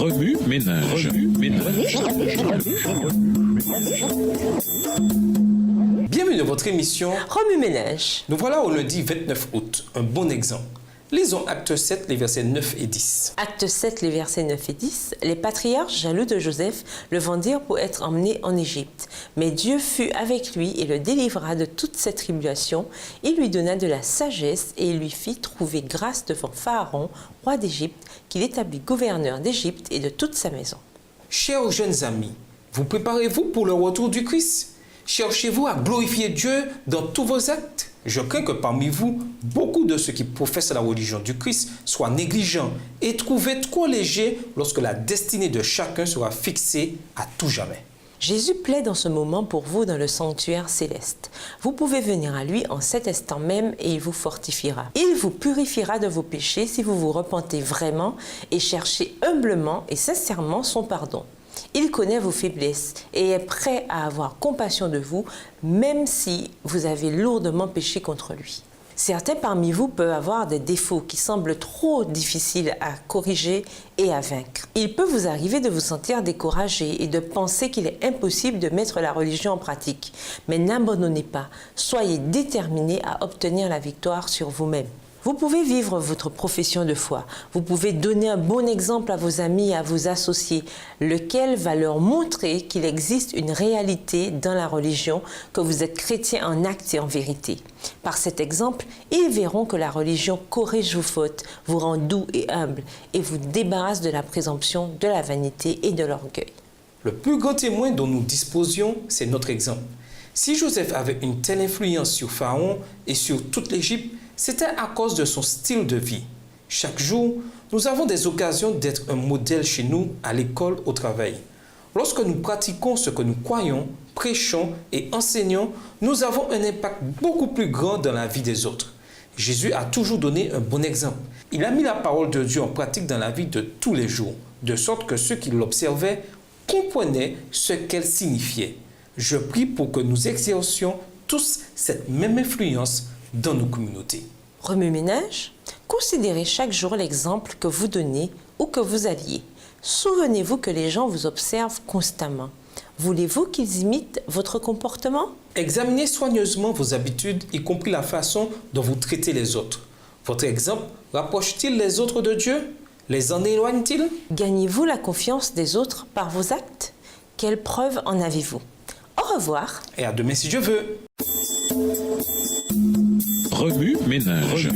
Remue ménage. Bienvenue dans votre émission Remue ménage. Nous voilà au lundi 29 août, un bon exemple. Lisons Acte 7, les versets 9 et 10. Acte 7, les versets 9 et 10. Les patriarches, jaloux de Joseph, le vendirent pour être emmené en Égypte. Mais Dieu fut avec lui et le délivra de toute cette tribulation. Il lui donna de la sagesse et il lui fit trouver grâce devant Pharaon, roi d'Égypte, qu'il établit gouverneur d'Égypte et de toute sa maison. Chers jeunes amis, vous préparez-vous pour le retour du Christ? Cherchez-vous à glorifier Dieu dans tous vos actes? Je crains que parmi vous, beaucoup de ceux qui professent la religion du Christ soient négligents et trouvés trop légers lorsque la destinée de chacun sera fixée à tout jamais. Jésus plaît dans ce moment pour vous dans le sanctuaire céleste. Vous pouvez venir à lui en cet instant même et il vous fortifiera. Il vous purifiera de vos péchés si vous vous repentez vraiment et cherchez humblement et sincèrement son pardon. Il connaît vos faiblesses et est prêt à avoir compassion de vous, même si vous avez lourdement péché contre lui. Certains parmi vous peuvent avoir des défauts qui semblent trop difficiles à corriger et à vaincre. Il peut vous arriver de vous sentir découragé et de penser qu'il est impossible de mettre la religion en pratique. Mais n'abandonnez pas, soyez déterminés à obtenir la victoire sur vous-même. Vous pouvez vivre votre profession de foi. Vous pouvez donner un bon exemple à vos amis et à vos associés, lequel va leur montrer qu'il existe une réalité dans la religion, que vous êtes chrétien en acte et en vérité. Par cet exemple, ils verront que la religion corrige vos fautes, vous rend doux et humble et vous débarrasse de la présomption, de la vanité et de l'orgueil. Le plus grand témoin dont nous disposions, c'est notre exemple. Si Joseph avait une telle influence sur Pharaon et sur toute l'Égypte, c'était à cause de son style de vie. Chaque jour, nous avons des occasions d'être un modèle chez nous, à l'école, au travail. Lorsque nous pratiquons ce que nous croyons, prêchons et enseignons, nous avons un impact beaucoup plus grand dans la vie des autres. Jésus a toujours donné un bon exemple. Il a mis la parole de Dieu en pratique dans la vie de tous les jours, de sorte que ceux qui l'observaient comprenaient ce qu'elle signifiait. Je prie pour que nous exercions tous cette même influence dans nos communautés. Remue ménage, considérez chaque jour l'exemple que vous donnez ou que vous alliez. Souvenez-vous que les gens vous observent constamment. Voulez-vous qu'ils imitent votre comportement? Examinez soigneusement vos habitudes, y compris la façon dont vous traitez les autres. Votre exemple rapproche-t-il les autres de Dieu? Les en éloigne-t-il? Gagnez-vous la confiance des autres par vos actes? Quelles preuves en avez-vous? Au revoir. Et à demain si Dieu veut. Remue ménage.